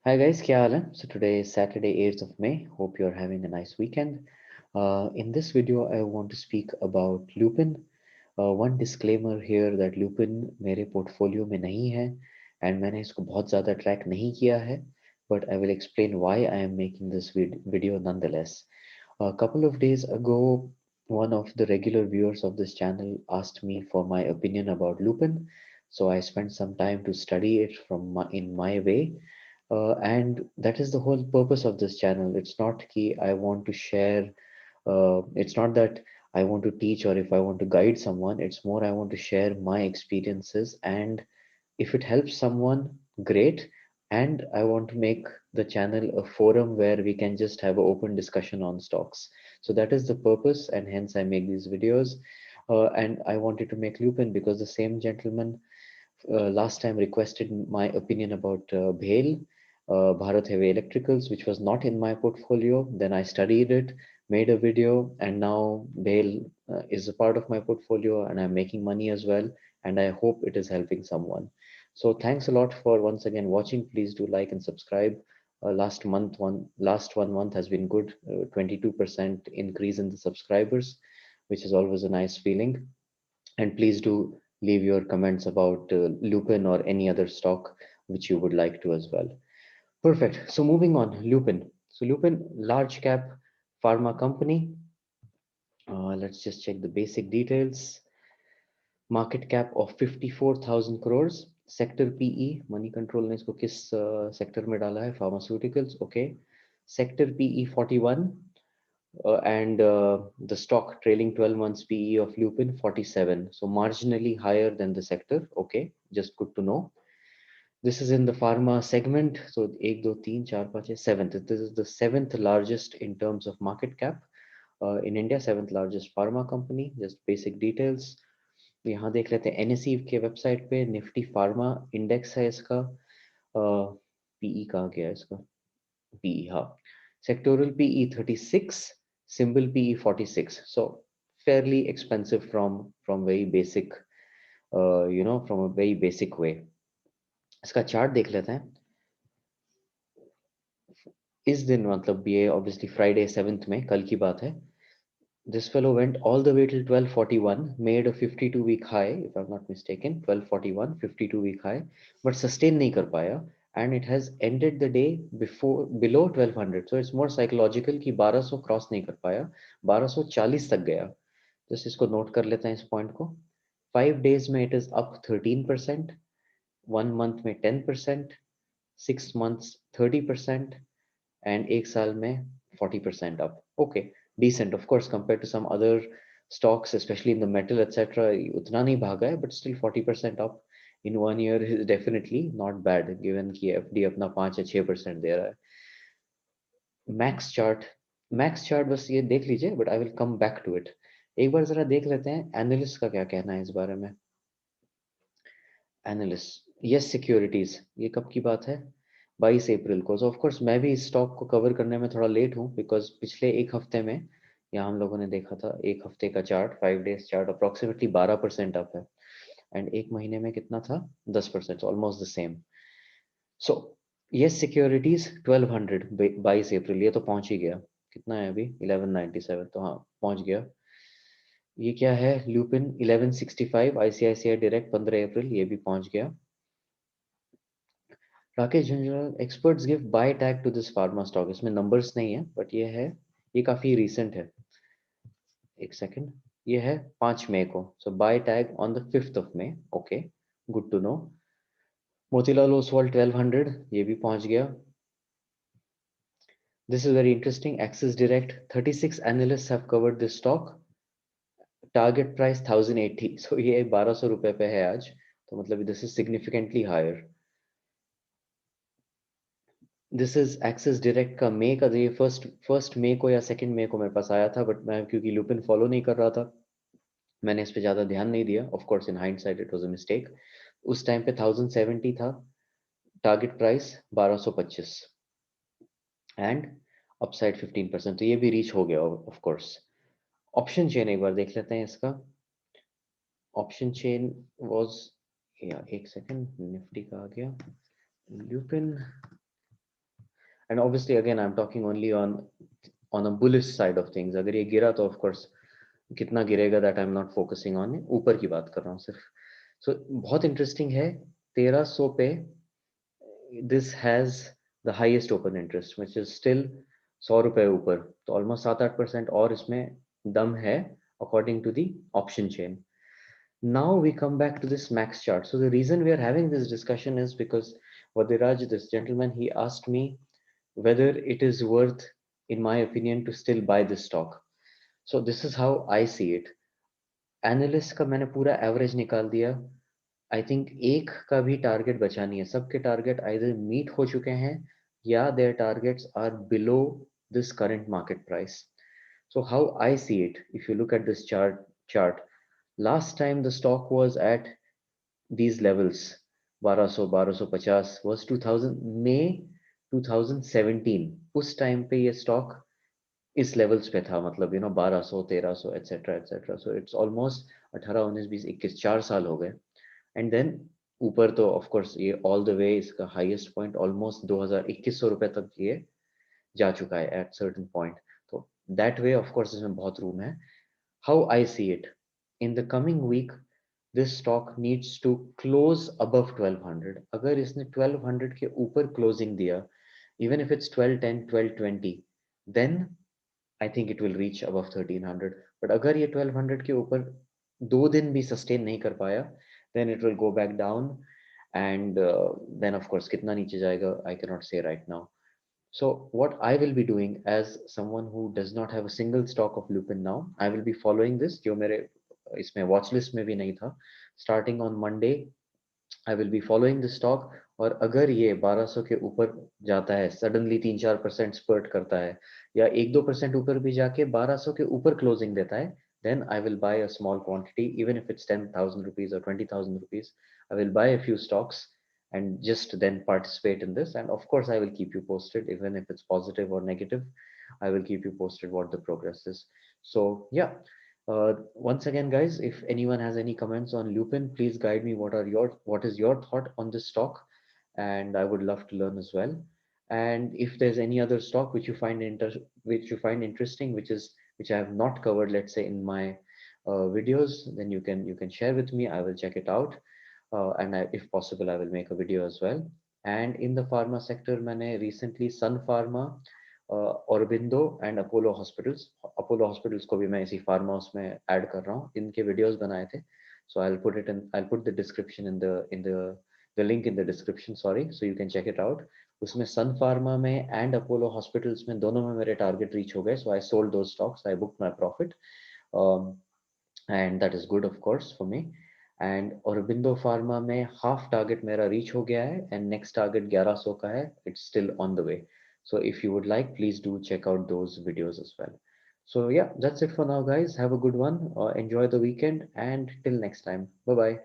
Hi guys, क्या हाल है? So today is Saturday 8th of May. Hope you're having a nice weekend. In this video, I want to speak about Lupin. One disclaimer here that Lupin मेरे portfolio में नहीं है and मैंने इसको बहुत ज़्यादा track नहीं किया है, but I will explain why I am making this video nonetheless. A couple of days ago, one of the regular viewers of this channel asked me for my opinion about Lupin, so I spent some time to study it in my way, and that is the whole purpose of this channel. It's not key I want to share, it's not that I want to teach or if I want to guide someone. It's more I want to share my experiences, and if it helps someone, great. And I want to make the channel a forum where we can just have an open discussion on stocks. So that is the purpose, and hence I make these videos. And I wanted to make Lupin because the same gentleman last time requested my opinion about BHEL, Bharat Heavy Electricals, which was not in my portfolio. Then I studied it, made a video, and now BHEL is a part of my portfolio, and I'm making money as well. And I hope it is helping someone. So thanks a lot for once again watching. Please do like and subscribe. Last 1 month has been good. 22% increase in the subscribers, which is always a nice feeling. And please do leave your comments about Lupin or any other stock which you would like to as well. Perfect. So moving on, Lupin. So Lupin, large cap pharma company. Let's just check the basic details. Market cap of 54,000 crores. Sector PE, money control ने इसको किस sector में डाला है? Pharmaceuticals, okay. Sector PE 41, and the stock trailing 12 months PE of Lupin 47, so marginally higher than the sector. Okay, just good to know. This is in the pharma segment, so 1 2 3 4 5 6 seventh. This is the seventh largest in terms of market cap in India, seventh largest pharma company. Just basic details यहाँ देख लेते हैं. NSE के website पे Nifty pharma index है इसका. PE कहाँ गया इसका? PE, हाँ. Sectoral PE 36, symbol PE 46. So fairly expensive from very basic, from a very basic way. इसका चार्ट देख लेते हैं. इस दिन मतलब ये obviously Friday 7th में, कल की बात है. This fellow went all the way till 1241, made a 52-week high, if I'm not mistaken, 1241, 52-week high, but sustain नहीं कर पाया, and it has ended the day below 1200. So it's more psychological कि 1200 cross नहीं कर पाया, 1240 तक गया. Just इसको नोट कर लेते हैं इस पॉइंट को. 5 days में it is up 13%, 1 month में 10%, 6 months 30%, and एक साल में 40% up. Okay, decent. Of course, compared to some other stocks, especially in the metal, etc., उतना नहीं भागा है, but still 40% up in 1 year is definitely not bad, given कि FD अपना 5 या 6% दे रहा है. मैक्स चार्ट बस ये देख लीजिए, but I will come back to it. एक बार जरा देख लेते हैं एनालिस्ट का क्या कहना है इस बारे में. एनालिस्ट, यस सिक्योरिटीज, ये कब की बात है? 22 अप्रैल को. सो ऑफ कोर्स मैं भी इस स्टॉक को कवर करने में थोड़ा लेट हूँ, बिकॉज पिछले एक हफ्ते में यहाँ हम लोगों ने देखा था एक हफ्ते का chart, 5 days chart, approximately 12% up है. एंड एक महीने में कितना था? 10%, almost the same. So yes securities 1200, 22 अप्रैल, ये तो पहुंच ही गया. कितना है अभी? 1197, तो हाँ पहुंच गया. ये क्या है? ल्यूपिन 1165, आईसीआईसीआई डायरेक्ट 15 अप्रैल, ये भी पहुंच गया. Rakesh Jhunjhunwala, experts give buy tag to this pharma stock. इसमें नंबर्स नहीं है, बट ये है, ये काफी रीसेंट है. एक सेकंड, ये है 5 मई को. So by tag on the 5th of May. Okay, good to know. Motilal Oswal 1200, ये भी पहुंच गया. This is very interesting. Axis Direct, 36 analysts have covered this stock. Target price 1080, so ये 1200 रुपए पे है आज, तो मतलब this is significantly higher. This is Axis Direct का मई का, ये फर्स्ट मई को या 2nd मई को मेरे पास आया था, बट मैं क्योंकि लुपिन फॉलो नहीं कर रहा था, मैंने इस पे ज्यादा ध्यान नहीं दिया. Of course in hindsight it was a mistake. उस टाइम पे 1070 था टारगेट प्राइस, 1225, एंड अपसाइड 15%, तो ये भी रीच हो गया ऑफ कोर्स. ऑप्शन चेन एक बार देख लेते हैं इसका. ऑप्शन चेन वाज, या एक सेकंड, निफ्टी का आ गया. Lupin And obviously again I'm talking only on a bullish side of things. अगर ये गिरा तो of course कितना गिरेगा that I'm not focusing on, ऊपर की बात कर रहा हूँ सिर्फ. So बहुत interesting है. 1300 पे this has the highest open interest which is still 100 रुपए ऊपर, तो almost 7-8% और इसमें दम है according to the option chain. Now we come back to this max chart. So the reason we are having this discussion is because Vadiraj, this gentleman, he asked me whether it is worth, in my opinion, to still buy this stock. So this is how I see it. Analyst का मैंने पूरा average निकाल दिया. I think एक का भी target बचा नहीं है. सबके target either meet हो चुके हैं या their targets are below this current market price. So how I see it, if you look at this chart, last time the stock was at these levels 1200 was 2000 May 2017. उस time पे ये stock इस levels पे था, मतलब 1200 1300 etcetera etcetera. So it's almost 18 19 20 21 4 साल हो गए. एंड देन ऊपर तो ऑफ कोर्स ये ऑल द वे इसका हाईएस्ट पॉइंट ऑलमोस्ट 2100 रुपए तक ये जा चुका है एट सर्टेन पॉइंट. तो दैट वे ऑफ कोर्स इसमें बहुत रूम है. How I see it, in the coming week, this stock needs to close above 1200. अगर इसने 1200 के ऊपर closing दिया, even if it's 1210, 1220, then I think it will reach above 1300. But अगर ये 1200 के ऊपर 2 दिन भी sustain नहीं कर पाया, then it will go back down. And then of course कितना नीचे जाएगा I cannot say right now. So what I will be doing as someone who does not have a single stock of Lupin now, I will be following this जो मेरे इसमें watch list में भी नहीं था. Starting on Monday, I will be following the stock. और अगर ये 1200 के ऊपर जाता है, suddenly 3-4% spurt करता है, या 1-2% ऊपर भी जाके 1200 के ऊपर closing देता है, then I will buy a small quantity, even if it's 10,000 rupees or 20,000 rupees. I will buy a few stocks and just then participate in this. And of course, I will keep you posted, even if it's positive or negative. I will keep you posted what the progress is. So yeah, once again, guys, if anyone has any comments on Lupin, please guide me. What is your thought on this stock? And I would love to learn as well. And if there's any other stock which you find interesting, which I have not covered, let's say in my videos, then you can share with me. I will check it out, and if possible, I will make a video as well. And in the pharma sector, मैंने recently Sun Pharma, Aurobindo and Apollo Hospitals को भी मैं इसी pharma उसमें add कर रहा हूँ. इनके videos बनाए थे. So I'll put the description the link in the description, sorry, so you can check it out. उसमें Sun Pharma में and Apollo Hospitals में दोनों में मेरे target reach हो गए. So I sold those stocks. I booked my profit. Um, and that is good of course for me. And Aurobindo Pharma में half target मेरा reach हो गया है and next target 1100 का है. It's still on the way. So if you would like, please do check out those videos as well. So yeah, that's it for now, guys. Have a good one. Enjoy the weekend and till next time. Bye bye.